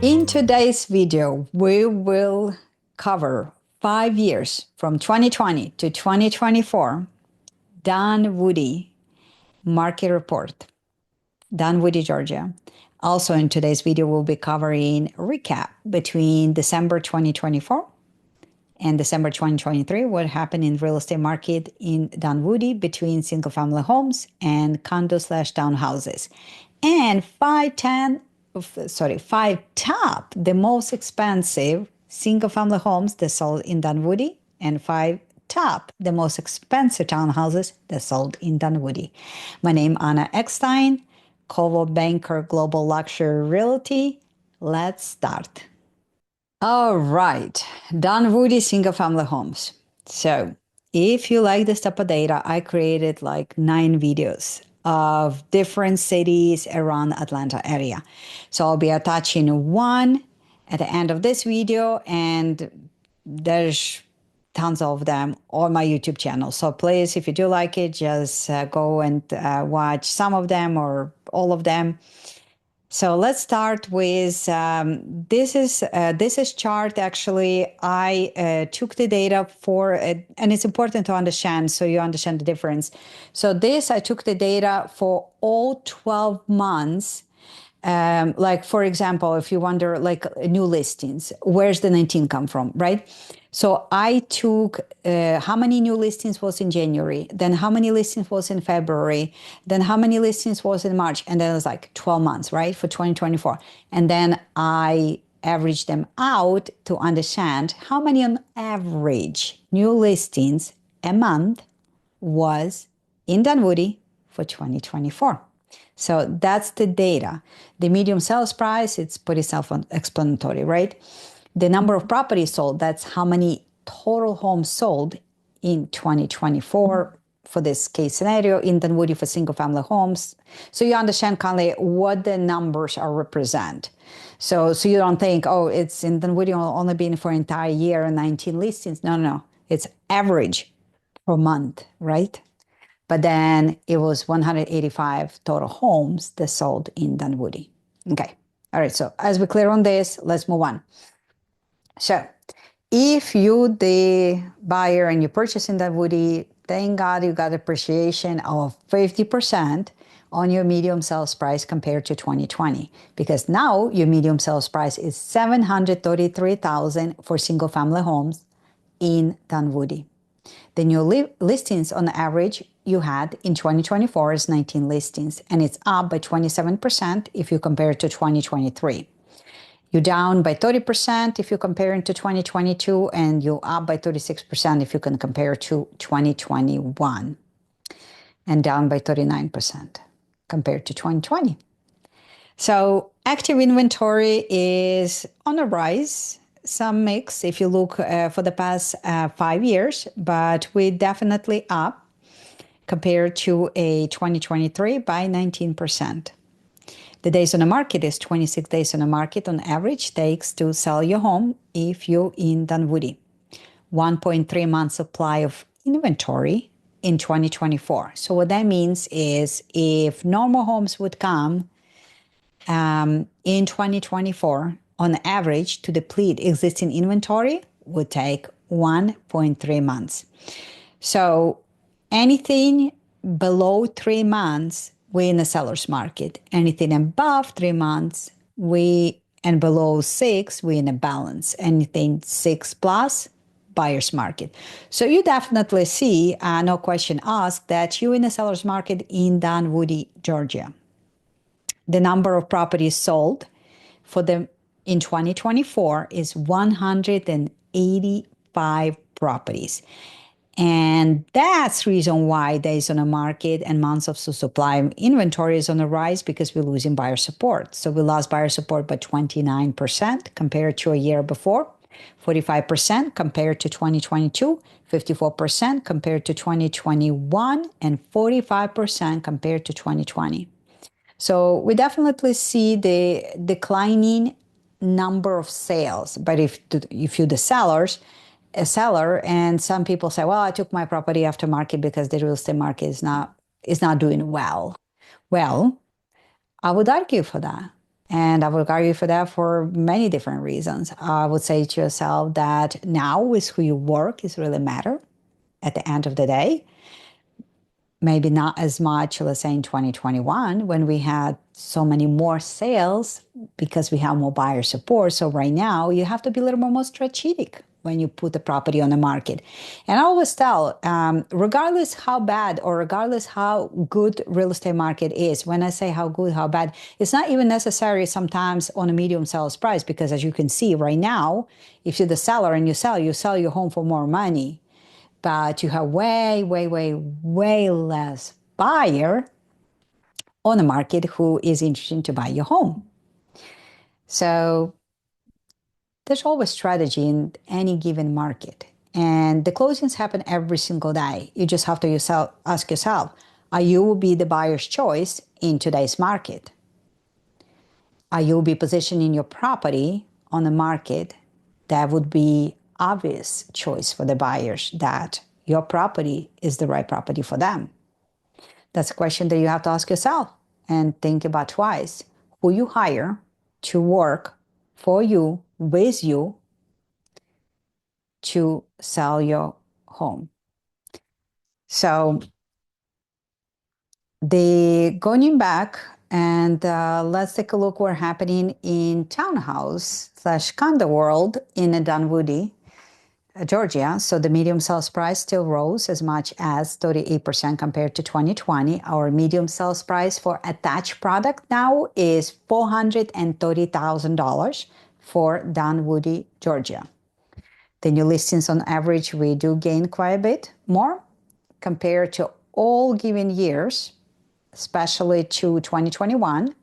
In today's video, we will cover 5 years from 2020 to 2024 Dunwoody market report, Dunwoody, Georgia. Also in today's video, we'll be covering a recap between December 2024 and December 2023, what happened in real estate market in Dunwoody between single family homes and condo/townhouses. And five top the most expensive single family homes that sold in Dunwoody, and 5 top the most expensive townhouses that sold in Dunwoody. My name is Anna Eckstein, Coldwell Banker Global Luxury Realty. Let's start. All right, Dunwoody single family homes. So if you like this type of data, I created like 9 videos of different cities around Atlanta area. So I'll be attaching one at the end of this video, and there's tons of them on my YouTube channel. So please, if you do like it, just go and watch some of them or all of them. So let's start with this is chart. Actually, I took the data for and it's important to understand so you understand the difference. So this I took the data for all 12 months. Like for example, if you wonder like new listings, where's the 19 come from, right? So I took how many new listings was in January, then how many listings was in February, then how many listings was in March, and then it was like 12 months, right, for 2024. And then I averaged them out to understand how many on average new listings a month was in Dunwoody for 2024. So that's the data. The median sales price, it's pretty self-explanatory, right? The number of properties sold, that's how many total homes sold in 2024 for this case scenario in Dunwoody for single family homes. So you understand kind of what the numbers are represent. So you don't think, oh, it's in Dunwoody only been for an entire year and 19 listings. No. It's average per month, right? But then it was 185 total homes that sold in Dunwoody. Okay. All right. So as we're clear on this, let's move on. So if you, the buyer, and you purchase in Dunwoody, thank God you got appreciation of 50% on your medium sales price compared to 2020, because now your medium sales price is $733,000 for single family homes in Dunwoody. The new listings on average you had in 2024 is 19 listings, and it's up by 27% if you compare it to 2023. You're down by 30% if you compare it to 2022, and you're up by 36% if you can compare to 2021, and down by 39% compared to 2020. So active inventory is on a rise. Some mix if you look for the past 5 years, but we're definitely up compared to a 2023 by 19%. The days on the market is 26 days on the market on average takes to sell your home if you're in Dunwoody. 1.3 months supply of inventory in 2024. So what that means is if normal homes would come in 2024, on average, to deplete existing inventory would take 1.3 months. So anything below 3 months, we're in a seller's market. Anything above 3 months, and below 6, we're in a balance. Anything 6 plus, buyer's market. So you definitely see, no question asked, that you're in a seller's market in Dunwoody, Georgia. The number of properties sold in 2024 is 185 properties. And that's the reason why days on the market and months of supply inventory is on the rise, because we're losing buyer support. So we lost buyer support by 29% compared to a year before, 45% compared to 2022, 54% compared to 2021, and 45% compared to 2020. So we definitely see the declining number of sales. But if you're a seller, and some people say, well, I took my property after market because the real estate market is not doing well. Well, I would argue for that. And I would argue for that for many different reasons. I would say to yourself that now is who you work is really matter at the end of the day. Maybe not as much, let's say in 2021, when we had so many more sales because we have more buyer support. So right now you have to be a little more strategic when you put the property on the market. And I always tell, regardless how bad or regardless how good real estate market is, when I say how good, how bad, it's not even necessary sometimes on a medium sales price, because as you can see right now, if you're the seller and you sell your home for more money, but you have way, way, way, way less buyer on the market who is interested to buy your home. So there's always strategy in any given market. And the closings happen every single day. You just have to ask yourself, are you be the buyer's choice in today's market? Are you be positioning your property on the market that would be obvious choice for the buyers, that your property is the right property for them? That's a question that you have to ask yourself and think about twice. Who you hire to work for you, with you, to sell your home. So going back and let's take a look what's happening in townhouse/condo world in Dunwoody, Georgia. So the medium sales price still rose as much as 38% compared to 2020. Our medium sales price for attached product now is $430,000 for Dunwoody, Georgia. The new listings on average, we do gain quite a bit more compared to all given years, especially to 2021.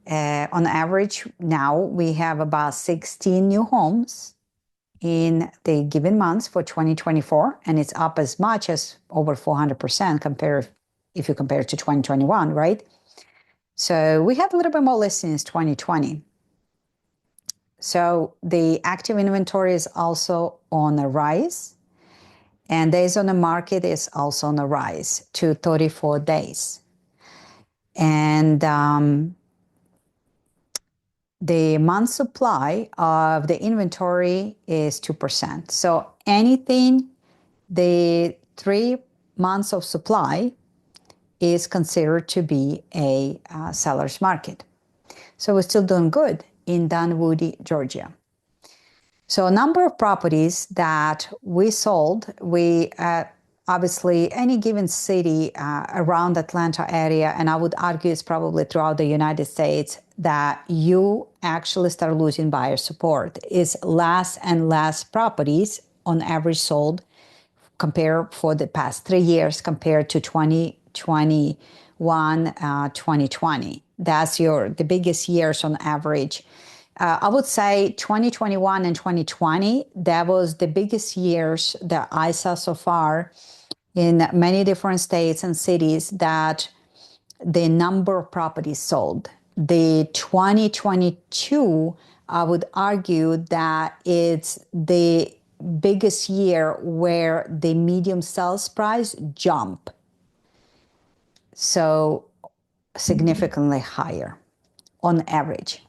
On average, now we have about 16 new homes in the given months for 2024, and it's up as much as over 400% if you compare it to 2021, right? So we had a little bit more listings 2020. So the active inventory is also on a rise, and days on the market is also on a rise to 34 days. And the month supply of the inventory is 2%. So anything, the 3 months of supply is considered to be a seller's market. So we're still doing good in Dunwoody, Georgia. So a number of properties that we sold, obviously any given city around Atlanta area, and I would argue it's probably throughout the United States, that you actually start losing buyer support. Is less and less properties on average sold compared for the past 3 years compared to 2021, 2020. That's the biggest years on average. I would say 2021 and 2020, that was the biggest years that I saw so far in many different states and cities, that the number of properties sold. The 2022, I would argue that it's the biggest year where the medium sales price jump so significantly higher on average.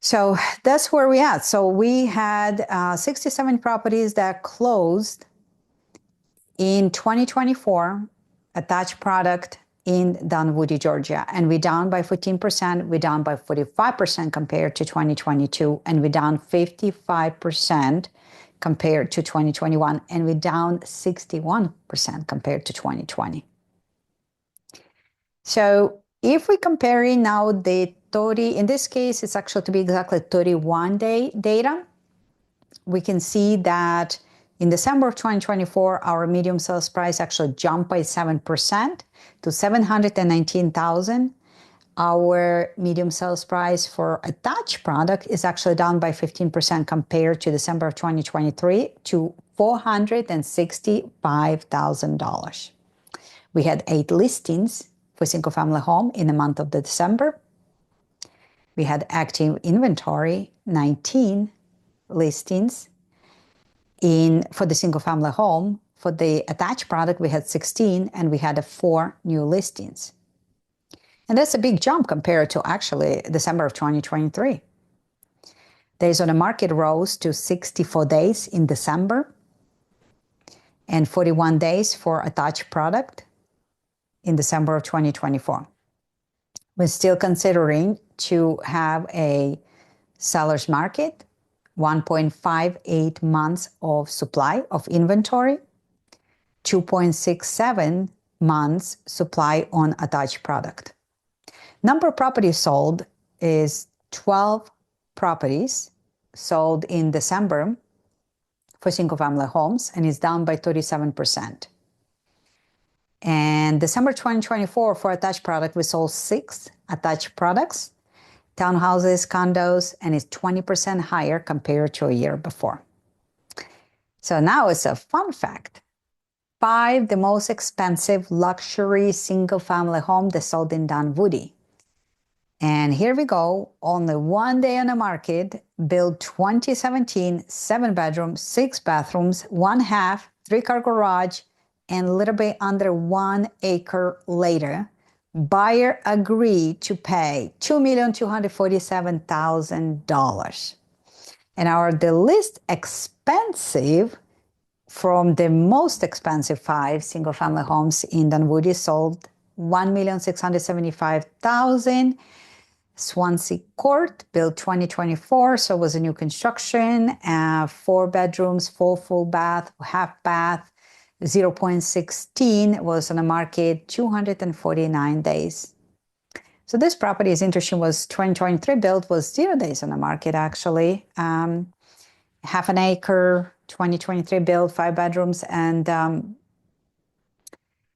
So that's where we at. So we had 67 properties that closed in 2024, attached product in Dunwoody, Georgia. And we're down by 14%, we're down by 45% compared to 2022, and we're down 55% compared to 2021, and we're down 61% compared to 2020. So if we're comparing now the 30, in this case, it's actually to be exactly 31-day data, we can see that in December of 2024, our medium sales price actually jumped by 7% to $719,000. Our medium sales price for attached product is actually down by 15% compared to December of 2023 to $465,000. We had 8 listings for single-family home in the month of December. We had active inventory, 19 listings for the single-family home. For the attached product, we had 16, and we had 4 new listings. And that's a big jump compared to actually December of 2023. Days on the market rose to 64 days in December and 41 days for attached product in December of 2024. We're still considering to have a seller's market, 1.58 months of supply of inventory, 2.67 months supply on attached product. Number of properties sold is 12 properties sold in December for single-family homes, and is down by 37%. And December 2024 for attached product, we sold 6 attached products, townhouses, condos, and is 20% higher compared to a year before. So now it's a fun fact. 5 the most expensive luxury single-family home that sold in Dunwoody. And here we go, only one day on the market, built 2017, 7 bedrooms, 6 bathrooms, 1/2, 3-car garage, and a little bit under 1 acre later, buyer agreed to pay $2,247,000. And the least expensive from the most expensive 5 single-family homes in Dunwoody sold $1,675,000. Swansea Court, built 2024, so it was a new construction, 4 bedrooms, full bath, half bath, 0.16 was on the market 249 days. So this property is interesting, was 2023 built, was 0 days on the market actually. Half an acre, 2023 built, 5 bedrooms, and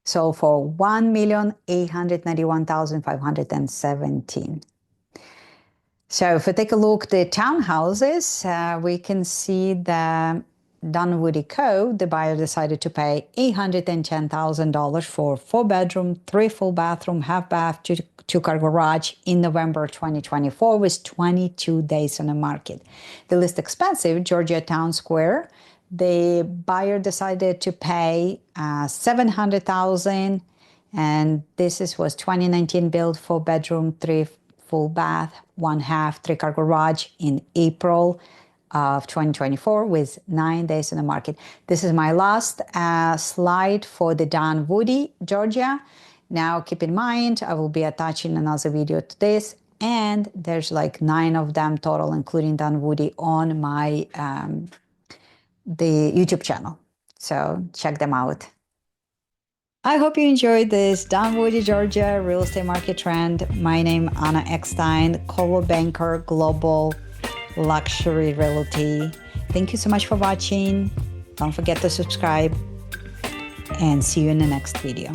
sold for $1,891,517. So if we take a look at the townhouses, we can see the Dunwoody Code, the buyer decided to pay $810,000 for 4 bedroom, 3 full bathroom, half bath, 2-car garage in November 2024, with 22 days on the market. The least expensive, Georgia Town Square, the buyer decided to pay $700,000, and was 2019 built, 4 bedroom, 3 full bath, 1/2, 3-car garage in April of 2024, with 9 days in the market. This is my last slide for the Dunwoody, Georgia. Now keep in mind, I will be attaching another video to this, and there's like 9 of them total, including Dunwoody, on my the YouTube channel. So check them out. I hope you enjoyed this Dunwoody, Georgia real estate market trend. My name Anna Eckstein, Coldwell Banker Global Luxury Realty. Thank you so much for watching. Don't forget to subscribe, and see you in the next video.